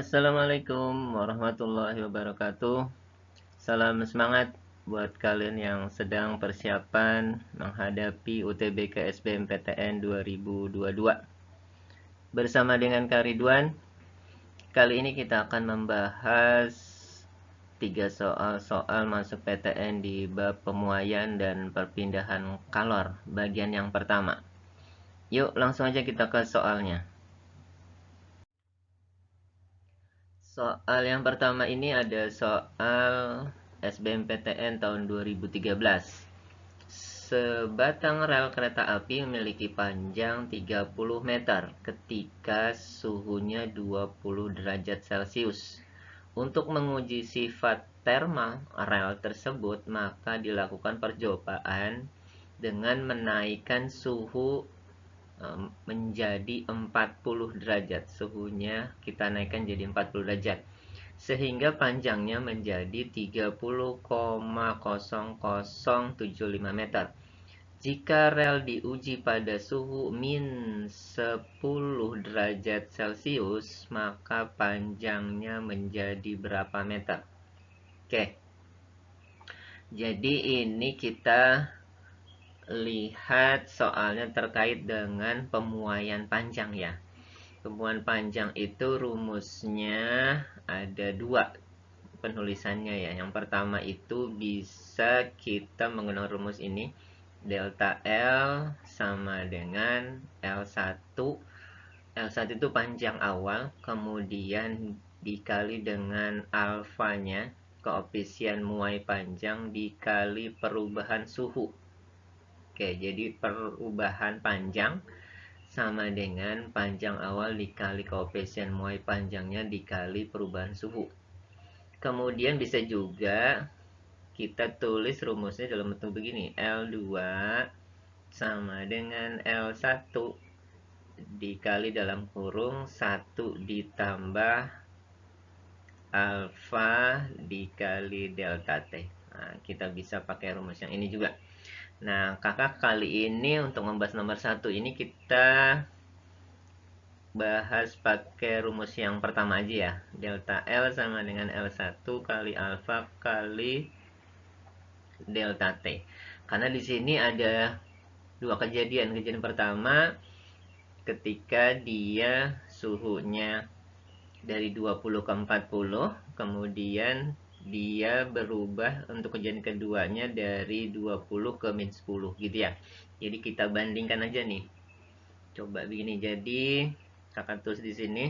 Assalamualaikum warahmatullahi wabarakatuh. Salam semangat buat kalian yang sedang persiapan menghadapi UTBK SBMPTN 2022. Bersama dengan Kak Ridwan, kali ini kita akan membahas 3 soal masuk PTN di bab pemuaian dan perpindahan kalor, bagian yang pertama. Yuk, langsung aja kita ke soalnya. Soal yang pertama ini ada soal SBMPTN tahun 2013. Sebatang rel kereta api memiliki panjang 30 meter ketika suhunya 20 derajat Celcius. Untuk menguji sifat termal rel tersebut, maka dilakukan percobaan dengan menaikkan suhu menjadi 40 derajat. Suhunya kita naikkan jadi 40 derajat. Sehingga panjangnya menjadi 30,0075 meter. Jika rel diuji pada suhu min 10 derajat Celcius, maka panjangnya menjadi berapa meter? Oke. Jadi ini kita lihat soalnya terkait dengan pemuaian panjang ya. Pemuaian panjang itu rumusnya ada 2 penulisannya ya. Yang pertama itu bisa kita menggunakan rumus ini. Delta L sama dengan L1. L1 itu panjang awal, kemudian dikali dengan alfanya, koefisien muai panjang dikali perubahan suhu. Oke, jadi perubahan panjang sama dengan panjang awal dikali koefisien muai panjangnya dikali perubahan suhu. Kemudian bisa juga kita tulis rumusnya dalam bentuk begini. L2 sama dengan L1 dikali dalam kurung 1 ditambah alfa dikali delta T. Nah, kita bisa pakai rumus yang ini juga. Nah, kakak kali ini untuk membahas nomor 1 ini kita bahas pakai rumus yang pertama aja ya. Delta L sama dengan L1 kali alfa kali delta T. Karena di sini ada 2 kejadian. Kejadian pertama ketika dia suhunya dari 20 ke 40, kemudian dia berubah untuk kejadian keduanya dari 20 ke min 10 gitu ya. Jadi kita bandingkan aja nih. Coba begini. Jadi kakak tulis di sini.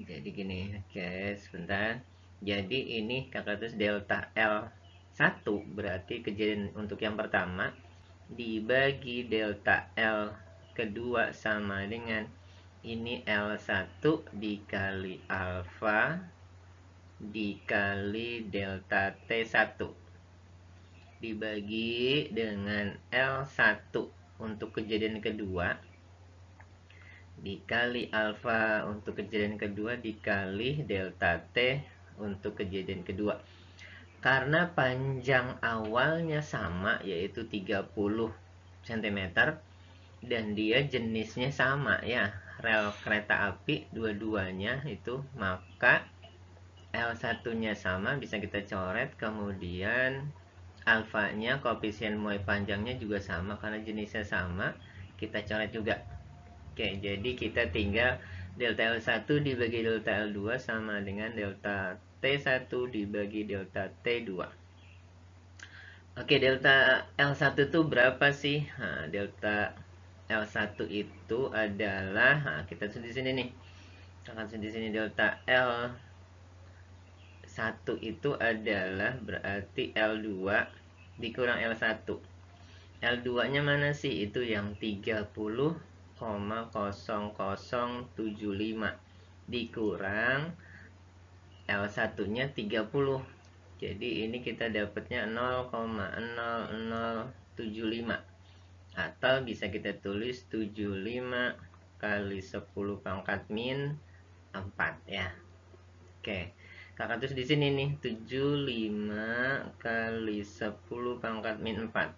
Jadi gini. Oke, sebentar. Jadi ini kakak tulis delta L1 berarti kejadian untuk yang pertama dibagi delta L kedua sama dengan ini L1 dikali alfa dikali delta T1 dibagi dengan L1 untuk kejadian kedua dikali alfa untuk kejadian kedua dikali delta T untuk kejadian kedua. Karena panjang awalnya sama yaitu 30 cm dan dia jenisnya sama ya, rel kereta api dua-duanya itu, maka L1-nya sama bisa kita coret, kemudian alfanya koefisien muai panjangnya juga sama karena jenisnya sama, kita coret juga. Oke, jadi kita tinggal delta L1 dibagi delta L2 sama dengan delta T1 dibagi delta T2. Oke, delta L1 itu berapa sih? Nah, delta L1 itu adalah, nah, kita tulis di sini nih. Kita tulis di sini delta L1 itu adalah berarti L2 dikurang L1. L2-nya mana sih? Itu yang 30,0075 dikurang L1-nya 30. Jadi ini kita dapatnya 0,0075 atau bisa kita tulis 75 kali 10 pangkat min 4 ya. Oke. Kakak tulis di sini nih 75 kali 10 pangkat min 4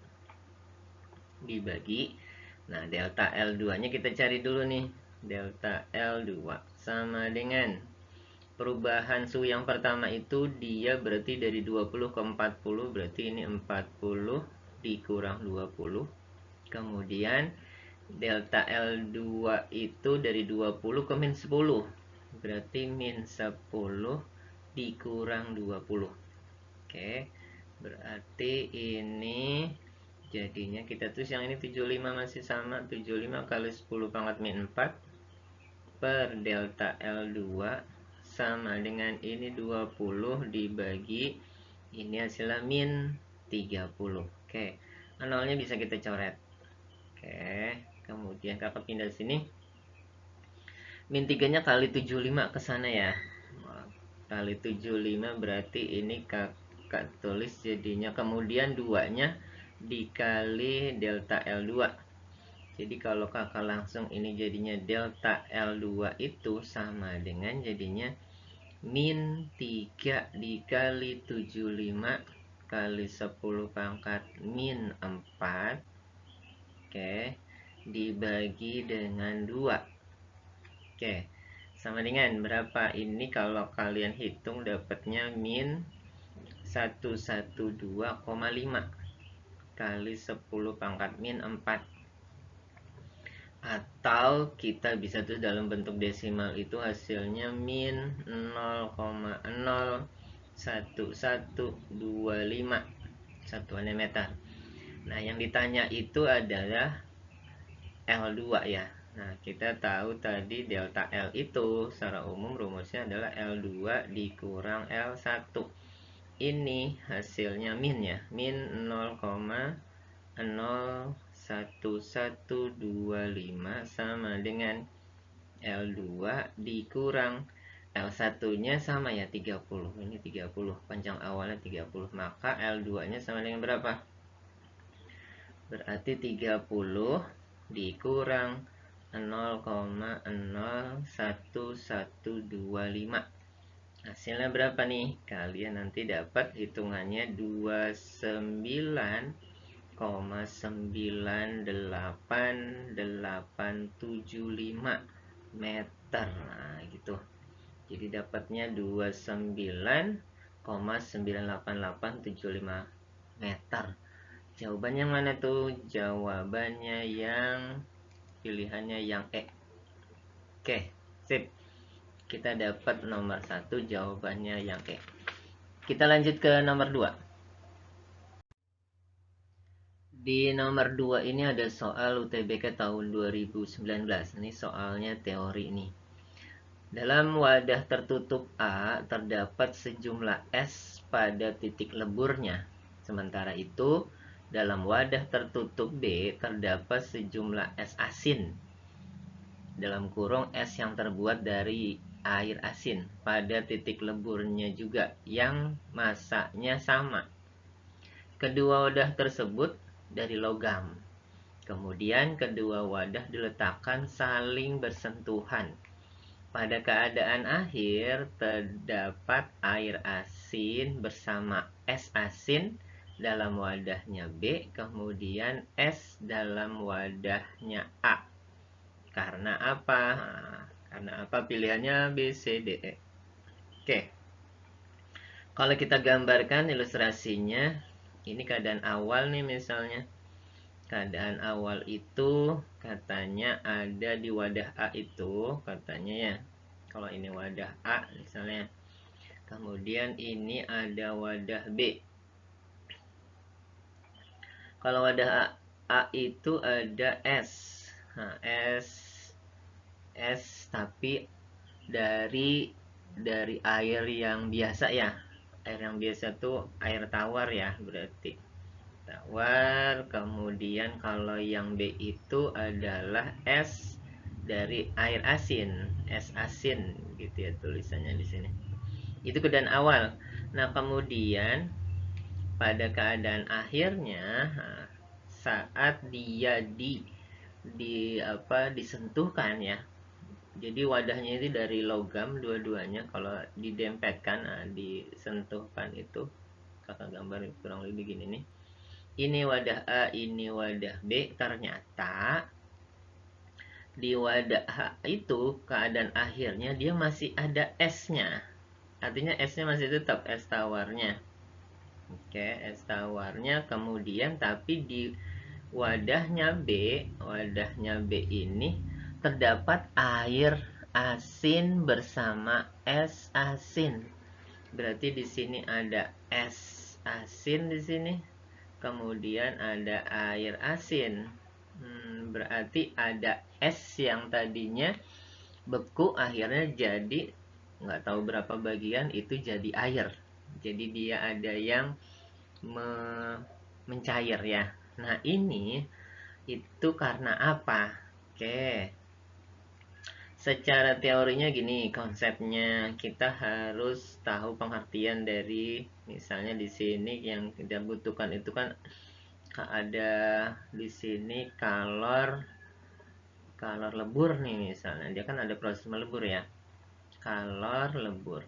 dibagi. Nah, delta L2-nya kita cari dulu nih. Delta L2 sama dengan perubahan suhu yang pertama itu dia berarti dari 20 ke 40, berarti ini 40 dikurang 20. Kemudian delta L2 itu dari 20 ke min 10, berarti min 10 dikurang 20. Oke, berarti ini jadinya kita tulis yang ini 75 masih sama, 75 kali 10 pangkat min 4 per delta L2 sama dengan ini 20 dibagi ini hasilnya min 30. Oke, nolnya bisa kita coret. Oke, kemudian kakak pindah sini. Min 3 nya kali 75 ke sana ya. Kali 75 berarti ini kakak tulis jadinya, kemudian 2 nya dikali delta L2. Jadi kalau kakak langsung ini jadinya delta L2 itu sama dengan jadinya min 3 dikali 75 kali 10 pangkat min 4, oke, dibagi dengan 2. Oke, sama dengan berapa ini kalau kalian hitung dapatnya min 112,5 kali 10 pangkat min 4. Atau kita bisa tuh dalam bentuk desimal itu hasilnya min 0,01125 satuannya meter. Nah, yang ditanya itu adalah L2 ya. Nah, kita tahu tadi delta L itu secara umum rumusnya adalah L2 dikurang L1. Ini hasilnya min ya, min 0,01125 sama dengan L2 dikurang L1-nya sama ya 30. Ini 30, panjang awalnya 30. Maka L2-nya sama dengan berapa? Berarti 30 dikurang 0,01125. Hasilnya berapa nih? Kalian nanti dapat hitungannya 29,98875 meter. Nah, gitu. Jadi dapatnya 29,98875 meter. Jawabannya mana tuh? Jawabannya yang pilihannya yang E. Oke, sip. Kita dapat nomor 1 jawabannya yang E. Kita lanjut ke nomor 2. Di nomor 2 ini ada soal UTBK tahun 2019. Ini soalnya teori nih. Dalam wadah tertutup A terdapat sejumlah es pada titik leburnya. Sementara itu, dalam wadah tertutup B terdapat sejumlah es asin. Dalam kurung es yang terbuat dari air asin pada titik leburnya juga yang masanya sama. Kedua wadah tersebut dari logam. Kemudian kedua wadah diletakkan saling bersentuhan. Pada keadaan akhir terdapat air asin bersama es asin dalam wadahnya B, kemudian es dalam wadahnya A. Karena apa? Nah, karena apa pilihannya B, C, D, E. Oke. Kalau kita gambarkan ilustrasinya, ini keadaan awal nih misalnya. Keadaan awal itu katanya ada di wadah A itu, katanya ya. Kalau ini wadah A misalnya. Kemudian ini ada wadah B. Kalau wadah A itu ada S. Nah, S tapi dari air yang biasa ya. Air yang biasa tuh air tawar ya, berarti tawar. Kemudian kalau yang B itu adalah es dari air asin, es asin gitu ya tulisannya di sini. Itu keadaan awal. Nah, kemudian pada keadaan akhirnya saat dia disentuhkan ya. Jadi wadahnya itu dari logam dua-duanya, kalau didempetkan, disentuhkan itu kakak gambar kurang lebih gini nih. Ini wadah A, ini wadah B. Ternyata di wadah itu keadaan akhirnya dia masih ada S-nya. Artinya S-nya masih tetap es tawarnya. Oke, es tawarnya kemudian tapi di wadahnya B ini terdapat air asin bersama es asin. Berarti di sini ada es asin di sini, kemudian ada air asin. Berarti ada es yang tadinya beku akhirnya jadi nggak tahu berapa bagian itu jadi air. Jadi dia ada yang mencair ya. Nah ini itu karena apa? Oke, secara teorinya gini konsepnya, kita harus tahu pengertian dari misalnya di sini yang kita butuhkan itu kan ada di sini kalor kalor lebur nih misalnya. Dia kan ada proses melebur ya. Kalor lebur.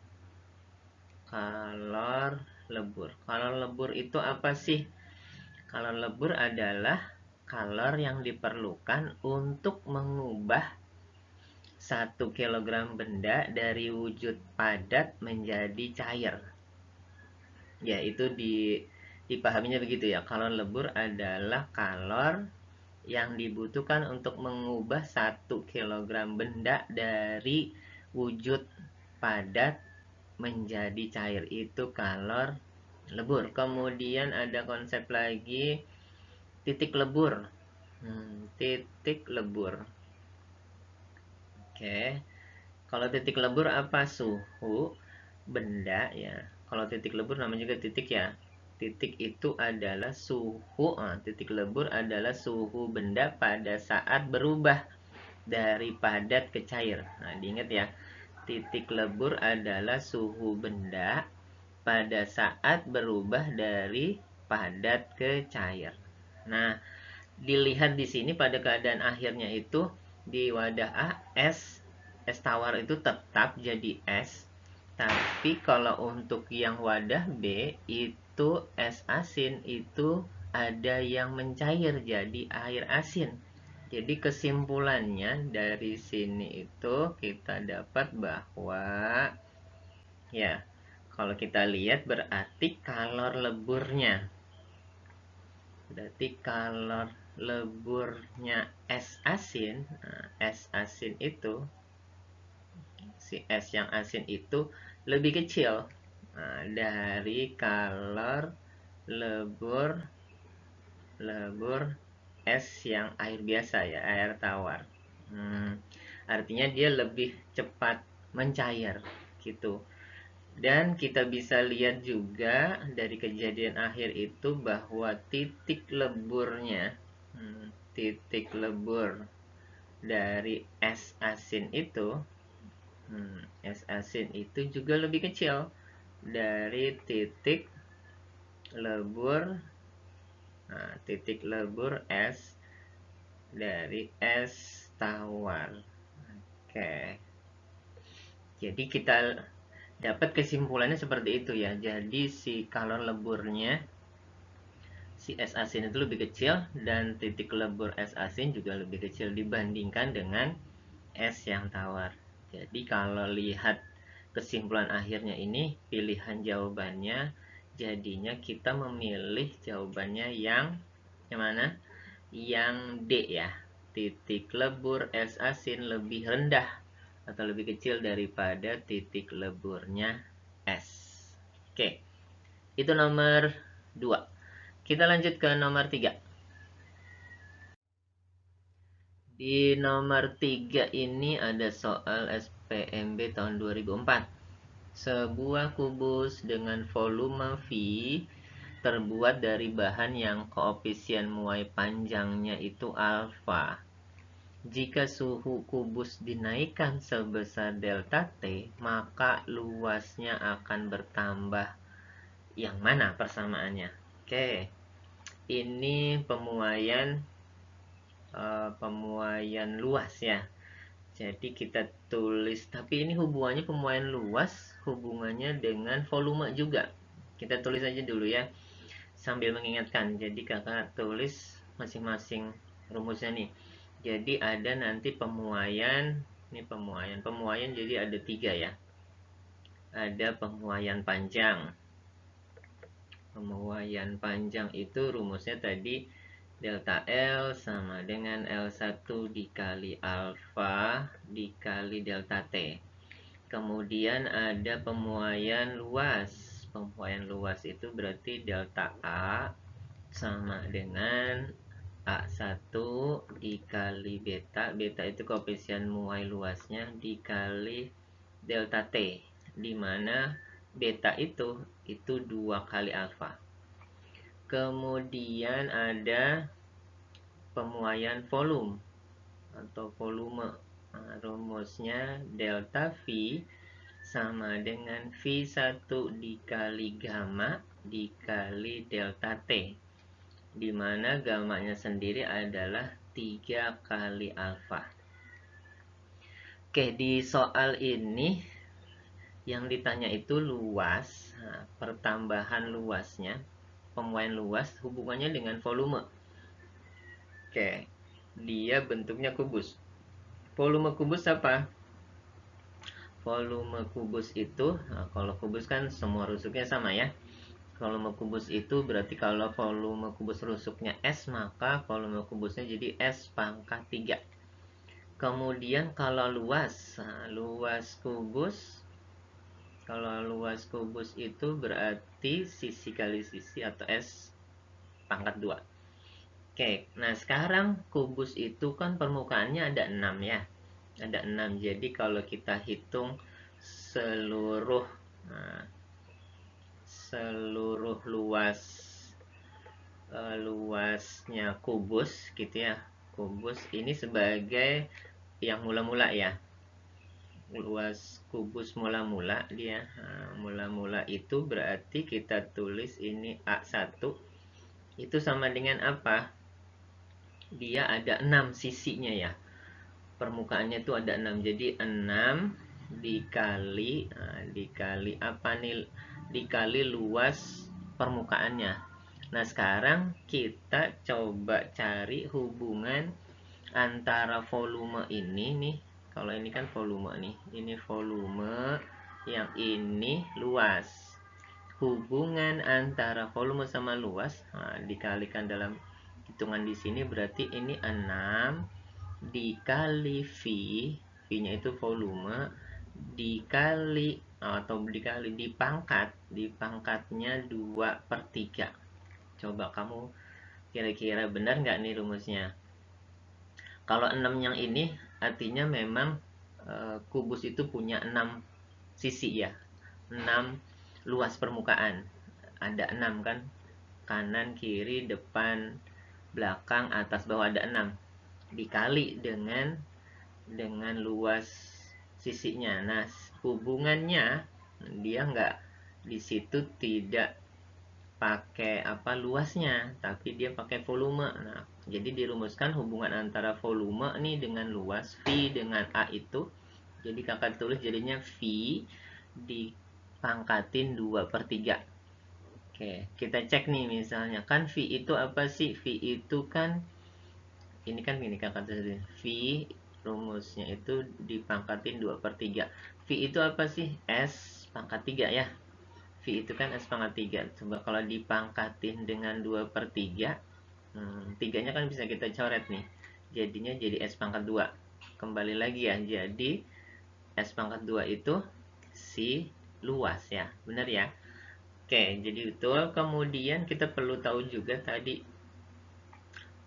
Kalor lebur. Kalor lebur itu apa sih? Kalor lebur adalah kalor yang diperlukan untuk mengubah 1 kilogram benda dari wujud padat menjadi cair. Ya, itu dipahaminya begitu ya. Kalor lebur adalah kalor yang dibutuhkan untuk mengubah 1 kilogram benda dari wujud padat menjadi cair. Itu kalor lebur. Kemudian ada konsep lagi titik lebur. Titik lebur. Oke. Kalau titik lebur apa? Suhu benda ya. Kalau titik lebur namanya juga titik ya. Titik itu adalah suhu. Titik lebur adalah suhu benda pada saat berubah dari padat ke cair. Nah, diingat ya. Titik lebur adalah suhu benda pada saat berubah dari padat ke cair. Nah, dilihat di sini pada keadaan akhirnya itu di wadah A es tawar itu tetap jadi es, tapi kalau untuk yang wadah B itu es asin itu ada yang mencair jadi air asin. Jadi kesimpulannya dari sini itu kita dapat bahwa ya kalau kita lihat berarti kalor leburnya Berarti kalau leburnya es asin, es asin itu, si es yang asin itu lebih kecil dari kalor lebur lebur es yang air biasa ya, air tawar. Artinya dia lebih cepat mencair gitu. Dan kita bisa lihat juga dari kejadian akhir itu bahwa titik lebur dari es asin itu juga lebih kecil dari lebur titik lebur es dari es tawar. Oke, jadi kita dapat kesimpulannya seperti itu ya. Jadi si kalor leburnya si es asin itu lebih kecil dan titik lebur es asin juga lebih kecil dibandingkan dengan es yang tawar. Jadi kalau lihat kesimpulan akhirnya ini, pilihan jawabannya jadinya kita memilih jawabannya yang mana? Yang D ya. Titik lebur es asin lebih rendah atau lebih kecil daripada titik leburnya es. Oke, itu nomor 2. Kita lanjut ke nomor 3. Di nomor 3 ini ada soal SPMB tahun 2004. Sebuah kubus dengan volume V terbuat dari bahan yang koefisien muai panjangnya itu alfa. Jika suhu kubus dinaikkan sebesar delta T, maka luasnya akan bertambah. Yang mana persamaannya? Oke, ini pemuaian luas ya. Jadi kita tulis, tapi ini hubungannya pemuaian luas, hubungannya dengan volume juga. Kita tulis aja dulu ya, sambil mengingatkan. Jadi kakak tulis masing-masing rumusnya nih. Jadi ada nanti pemuaian, ini pemuaian jadi ada 3 ya. Ada pemuaian panjang. Pemuaian panjang itu rumusnya tadi delta L sama dengan L1 dikali alfa dikali delta T. Kemudian ada pemuaian luas. Pemuaian luas itu berarti delta A sama dengan A1 dikali beta. Beta itu koefisien muai luasnya dikali delta T, di mana beta itu 2 kali alfa. Kemudian ada pemuaian volume atau volume. Nah, rumusnya delta V sama dengan V1 dikali gamma dikali delta T, di mana gamanya sendiri adalah 3 kali alfa. Oke, di soal ini yang ditanya itu luas. Nah, pertambahan luasnya, pemuaian luas hubungannya dengan volume. Oke, dia bentuknya kubus. Volume kubus apa? Volume kubus itu, nah, kalau kubus kan semua rusuknya sama ya. Volume kubus itu berarti kalau volume kubus rusuknya S, maka volume kubusnya jadi S pangkat 3. Kemudian kalau luas, nah, kalau luas kubus itu berarti sisi kali sisi atau S pangkat 2. Oke, nah sekarang kubus itu kan permukaannya ada 6 ya. Ada 6, jadi kalau kita hitung seluruh nah, seluruh luasnya kubus gitu ya. Kubus ini sebagai yang mula-mula ya. Luas kubus mula-mula dia. Nah, mula-mula itu berarti kita tulis ini A1 itu sama dengan apa? Dia ada 6 sisinya ya. Permukaannya itu ada 6. Jadi 6 dikali apa nih? Dikali luas permukaannya. Nah, sekarang kita coba cari hubungan antara volume ini nih. Kalau ini kan volume nih. Ini volume, yang ini luas. Hubungan antara volume sama luas, nah, dikalikan dalam hitungan di sini berarti ini 6 dikali V, V-nya itu volume, dikali atau dikali dipangkatnya 2/3. Coba kamu kira-kira benar nggak nih rumusnya? Kalau 6 yang ini artinya memang kubus itu punya 6 sisi ya. 6 luas permukaan. Ada 6 kan? Kanan, kiri, depan, belakang, atas, bawah ada 6. Dikali dengan luas sisinya. Nah, hubungannya dia nggak di situ tidak pakai apa luasnya, tapi dia pakai volume. Nah, jadi dirumuskan hubungan antara volume nih dengan luas V dengan A itu. Jadi kakak tulis jadinya V dipangkatin 2/3. Oke, kita cek nih misalnya kan V itu apa sih? V itu kan ini kan gini kakak tulis V rumusnya itu dipangkatin 2/3. V itu apa sih? S pangkat 3 ya. V itu kan S pangkat 3. Coba kalau dipangkatin dengan 2/3, 3-nya kan bisa kita coret nih. Jadinya jadi S pangkat 2. Kembali lagi ya, jadi S pangkat 2 itu si luas ya. Benar ya? Oke, jadi betul. Kemudian kita perlu tahu juga tadi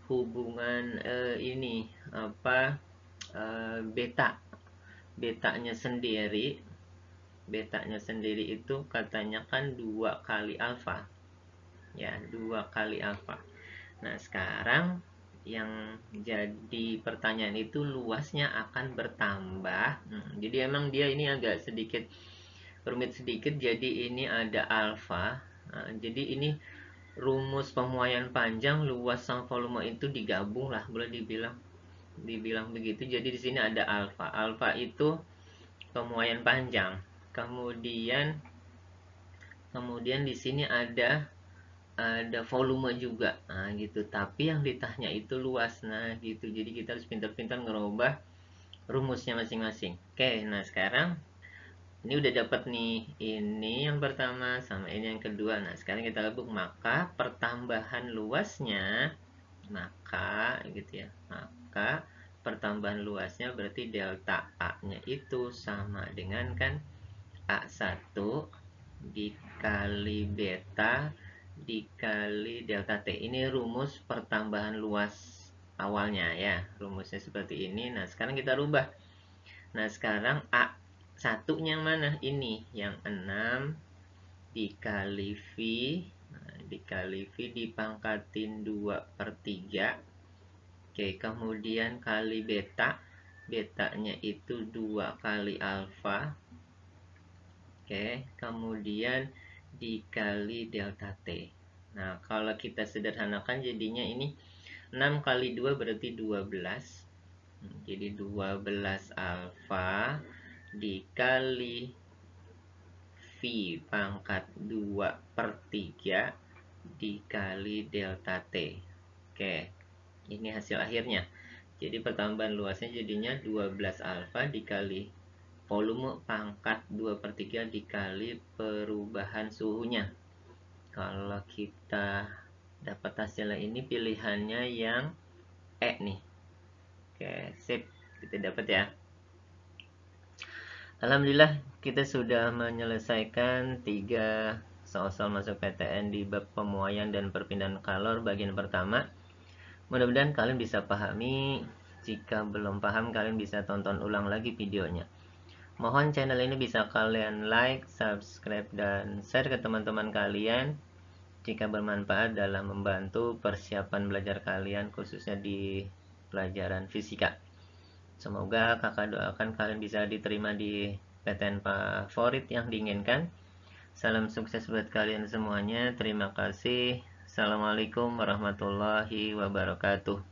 hubungan ini apa beta. Betanya sendiri itu katanya kan 2 kali alfa. Ya, 2 kali alfa. Nah, sekarang yang jadi pertanyaan itu luasnya akan bertambah. Jadi emang dia ini agak sedikit rumit sedikit. Jadi ini ada alfa. Nah, jadi ini rumus pemuaian panjang, luas sama volume itu digabung lah, boleh dibilang begitu. Jadi di sini ada alfa. Alfa itu pemuaian panjang. Kemudian di sini ada ada volume juga, nah gitu, tapi yang ditanya itu luas, nah gitu, jadi kita harus pintar-pintar ngerubah rumusnya masing-masing. Oke, nah sekarang ini udah dapat nih, ini yang pertama sama ini yang kedua. Nah sekarang kita gabung, maka pertambahan luasnya, maka gitu ya, maka pertambahan luasnya berarti delta A nya itu sama dengan kan A1 dikali beta dikali delta T. Ini rumus pertambahan luas awalnya ya. Rumusnya seperti ini. Nah, sekarang kita rubah. Nah, sekarang A1 yang mana? Ini, yang 6 dikali V. Nah, dikali V dipangkatin 2/3. Oke, kemudian kali beta. Betanya itu 2 kali alfa. Oke, kemudian dikali delta T. Nah, kalau kita sederhanakan jadinya ini 6 kali 2 berarti 12. Jadi 12 alfa dikali V pangkat 2/3 dikali delta T. Oke, ini hasil akhirnya. Jadi pertambahan luasnya jadinya 12 alfa dikali volume pangkat 2/3 dikali perubahan suhunya. Kalau kita dapat hasilnya ini pilihannya yang E nih. Oke, sip. Kita dapat ya. Alhamdulillah kita sudah menyelesaikan 3 soal-soal masuk PTN di bab pemuaian dan perpindahan kalor bagian pertama. Mudah-mudahan kalian bisa pahami. Jika belum paham, kalian bisa tonton ulang lagi videonya. Mohon channel ini bisa kalian like, subscribe, dan share ke teman-teman kalian jika bermanfaat dalam membantu persiapan belajar kalian khususnya di pelajaran fisika. Semoga kakak doakan kalian bisa diterima di PTN favorit yang diinginkan. Salam sukses buat kalian semuanya. Terima kasih. Assalamualaikum warahmatullahi wabarakatuh.